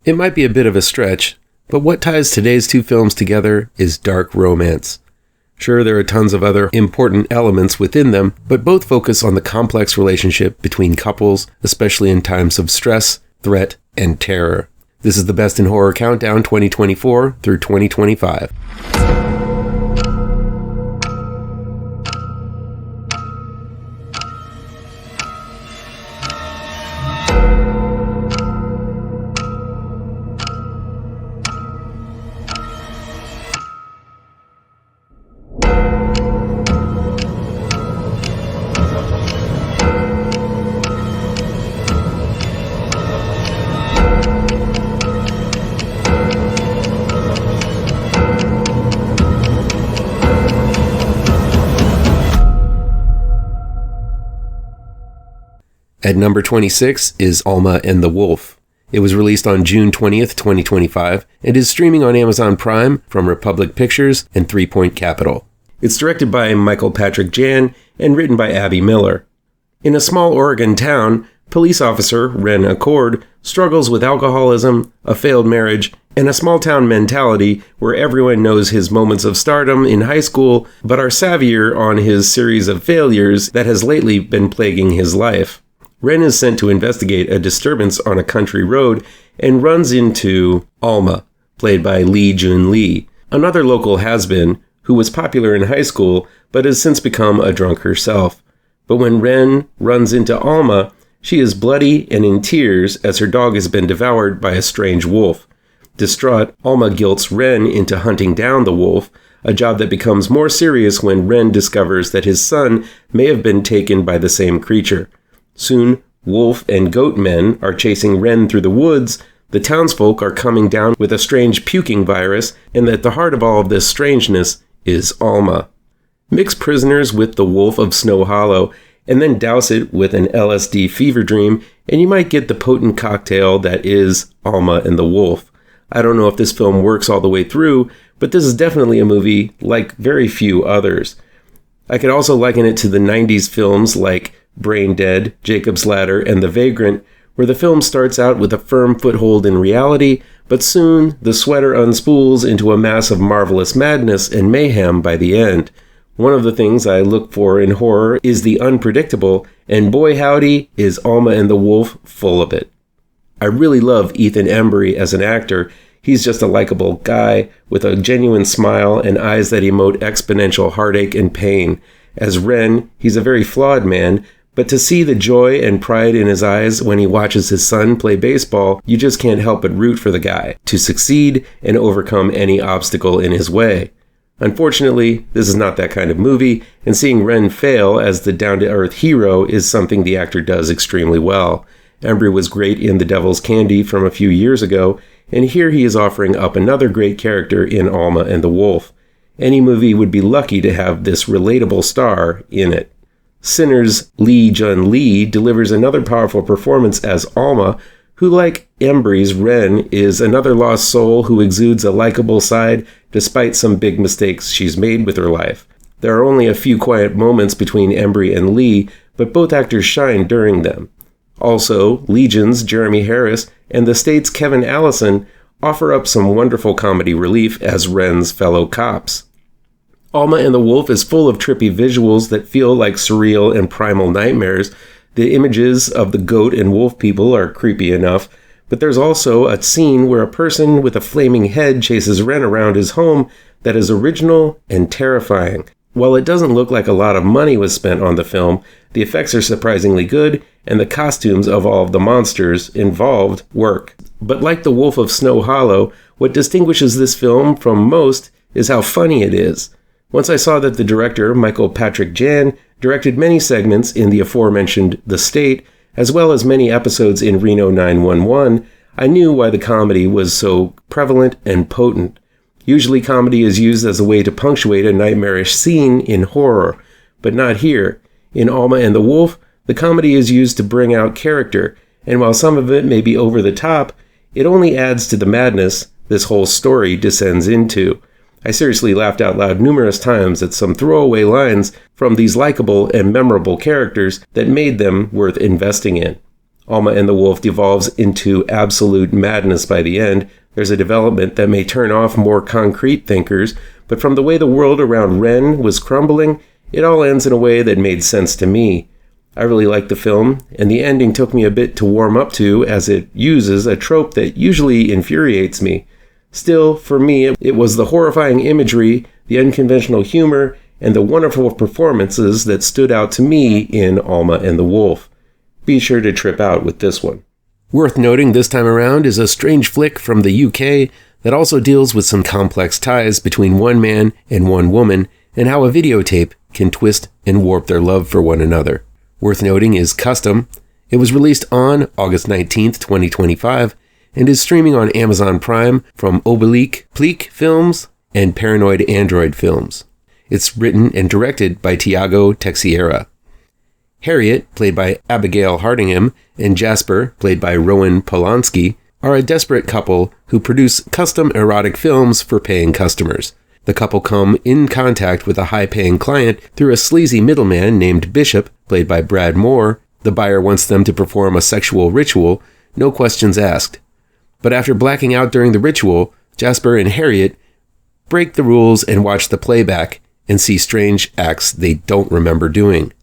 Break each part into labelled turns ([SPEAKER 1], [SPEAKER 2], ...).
[SPEAKER 1] It might be a bit of a stretch, but what ties today's two films together is dark romance. Sure, there are tons of other important elements within them, but both focus on the complex relationship between couples, especially in times of stress, threat, and terror. This is the Best in Horror Countdown 2024 through 2025. At number 26 is Alma and the Wolf. It was released on June 20th, 2025, and is streaming on Amazon Prime from Republic Pictures and 3 Point Capital. It's directed by Michael Patrick Jann and written by Abby Miller. In a small Oregon town, police officer Ren Accord struggles with alcoholism, a failed marriage, and a small-town mentality where everyone knows his moments of stardom in high school but are savvier on his series of failures that has lately been plaguing his life. Ren is sent to investigate a disturbance on a country road and runs into Alma, played by Lee Jun Lee, another local has-been who was popular in high school but has since become a drunk herself. But when Ren runs into Alma, she is bloody and in tears as her dog has been devoured by a strange wolf. Distraught, Alma guilts Ren into hunting down the wolf, a job that becomes more serious when Ren discovers that his son may have been taken by the same creature. Soon, wolf and goat men are chasing Ren through the woods, the townsfolk are coming down with a strange puking virus, and at the heart of all of this strangeness is Alma. Mix prisoners with the Wolf of Snow Hollow, and then douse it with an LSD fever dream, and you might get the potent cocktail that is Alma and the Wolf. I don't know if this film works all the way through, but this is definitely a movie like very few others. I could also liken it to the 90s films like Brain Dead, Jacob's Ladder, and The Vagrant, where the film starts out with a firm foothold in reality, but soon the sweater unspools into a mass of marvelous madness and mayhem by the end. One of the things I look for in horror is the unpredictable, and boy howdy is Alma and the Wolf full of it. I really love Ethan Embry as an actor. He's just a likable guy with a genuine smile and eyes that emote exponential heartache and pain. As Ren, he's a very flawed man, but to see the joy and pride in his eyes when he watches his son play baseball, you just can't help but root for the guy to succeed and overcome any obstacle in his way. Unfortunately, this is not that kind of movie, and seeing Ren fail as the down-to-earth hero is something the actor does extremely well. Embry was great in The Devil's Candy from a few years ago, and here he is offering up another great character in Alma and the Wolf. Any movie would be lucky to have this relatable star in it. Sinner's Lee Jun Lee delivers another powerful performance as Alma, who, like Embry's Ren, is another lost soul who exudes a likable side despite some big mistakes she's made with her life. There are only a few quiet moments between Embry and Lee, but both actors shine during them. Also, Legion's Jeremy Harris and The State's Kevin Allison offer up some wonderful comedy relief as Ren's fellow cops. Alma and the Wolf is full of trippy visuals that feel like surreal and primal nightmares. The images of the goat and wolf people are creepy enough, but there's also a scene where a person with a flaming head chases Ren around his home that is original and terrifying. While it doesn't look like a lot of money was spent on the film, the effects are surprisingly good, and the costumes of all of the monsters involved work. But like The Wolf of Snow Hollow, what distinguishes this film from most is how funny it is. Once I saw that the director, Michael Patrick Jann, directed many segments in the aforementioned The State, as well as many episodes in Reno 911, I knew why the comedy was so prevalent and potent. Usually comedy is used as a way to punctuate a nightmarish scene in horror, but not here. In Alma and the Wolf, the comedy is used to bring out character, and while some of it may be over the top, it only adds to the madness this whole story descends into. I seriously laughed out loud numerous times at some throwaway lines from these likable and memorable characters that made them worth investing in. Alma and the Wolf devolves into absolute madness by the end. There's a development that may turn off more concrete thinkers, but from the way the world around Ren was crumbling, it all ends in a way that made sense to me. I really liked the film, and the ending took me a bit to warm up to, as it uses a trope that usually infuriates me. Still, for me, it was the horrifying imagery, the unconventional humor, and the wonderful performances that stood out to me in Alma and the Wolf. Be sure to trip out with this one. Worth noting this time around is a strange flick from the UK that also deals with some complex ties between one man and one woman, and how a videotape can twist and warp their love for one another. Worth noting is Custom. It was released on August 19th, 2025, and is streaming on Amazon Prime from Oblique Films and Paranoid Android Films. It's written and directed by Tiago Teixeira. Harriet, played by Abigail Hardingham, and Jasper, played by Rowan Polanski, are a desperate couple who produce custom erotic films for paying customers. The couple come in contact with a high-paying client through a sleazy middleman named Bishop, played by Brad Moore. The buyer wants them to perform a sexual ritual, no questions asked. But after blacking out during the ritual, Jasper and Harriet break the rules and watch the playback and see strange acts they don't remember doing.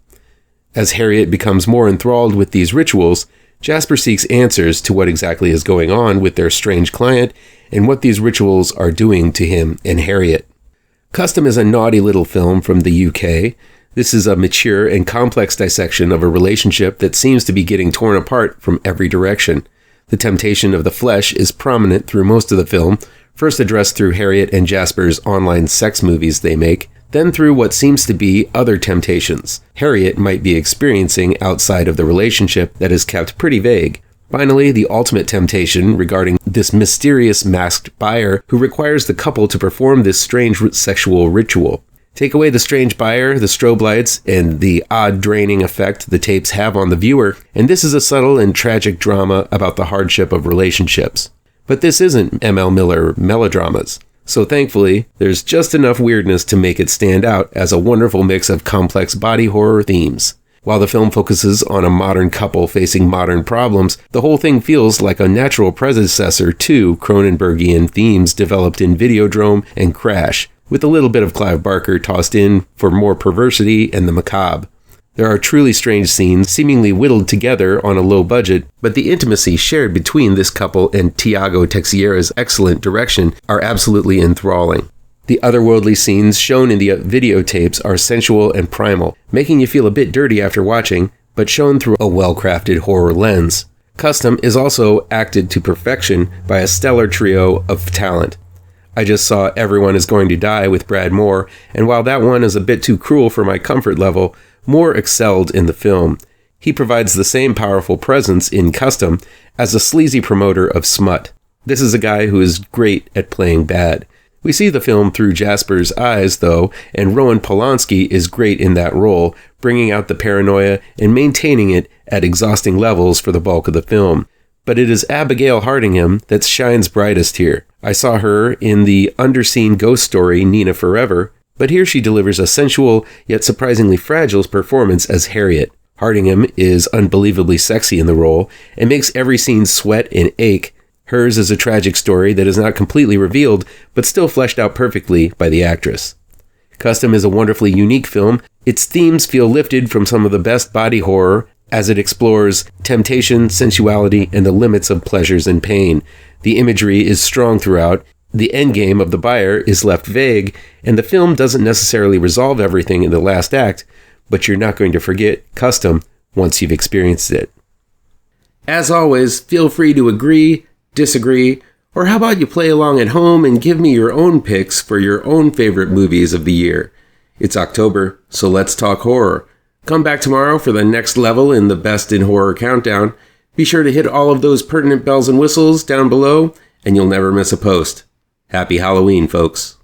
[SPEAKER 1] As Harriet becomes more enthralled with these rituals, Jasper seeks answers to what exactly is going on with their strange client and what these rituals are doing to him and Harriet. Custom is a naughty little film from the UK. This is a mature and complex dissection of a relationship that seems to be getting torn apart from every direction. The temptation of the flesh is prominent through most of the film, first addressed through Harriet and Jasper's online sex movies they make, then through what seems to be other temptations Harriet might be experiencing outside of the relationship that is kept pretty vague. Finally, the ultimate temptation regarding this mysterious masked buyer who requires the couple to perform this strange sexual ritual. Take away the strange buyer, the strobe lights, and the odd draining effect the tapes have on the viewer, and this is a subtle and tragic drama about the hardship of relationships. But this isn't M.L. Miller melodramas. So thankfully, there's just enough weirdness to make it stand out as a wonderful mix of complex body horror themes. While the film focuses on a modern couple facing modern problems, the whole thing feels like a natural predecessor to Cronenbergian themes developed in Videodrome and Crash, with a little bit of Clive Barker tossed in for more perversity and the macabre. There are truly strange scenes, seemingly whittled together on a low budget, but the intimacy shared between this couple and Tiago Teixeira's excellent direction are absolutely enthralling. The otherworldly scenes shown in the videotapes are sensual and primal, making you feel a bit dirty after watching, but shown through a well-crafted horror lens. Custom is also acted to perfection by a stellar trio of talent. I just saw Everyone Is Going to Die with Brad Moore, and while that one is a bit too cruel for my comfort level, Moore excelled in the film. He provides the same powerful presence in Custom as a sleazy promoter of smut. This is a guy who is great at playing bad. We see the film through Jasper's eyes, though, and Rowan Polanski is great in that role, bringing out the paranoia and maintaining it at exhausting levels for the bulk of the film. But it is Abigail Hardingham that shines brightest here. I saw her in the underseen ghost story Nina Forever, but here she delivers a sensual yet surprisingly fragile performance as Harriet. Hardingham is unbelievably sexy in the role and makes every scene sweat and ache. Hers is a tragic story that is not completely revealed, but still fleshed out perfectly by the actress. Custom is a wonderfully unique film. Its themes feel lifted from some of the best body horror as it explores temptation, sensuality, and the limits of pleasures and pain. The imagery is strong throughout. The endgame of the buyer is left vague, and the film doesn't necessarily resolve everything in the last act, but you're not going to forget Custom once you've experienced it. As always, feel free to agree, disagree, or how about you play along at home and give me your own picks for your own favorite movies of the year. It's October, so let's talk horror. Come back tomorrow for the next level in the Best in Horror Countdown. Be sure to hit all of those pertinent bells and whistles down below, and you'll never miss a post. Happy Halloween, folks.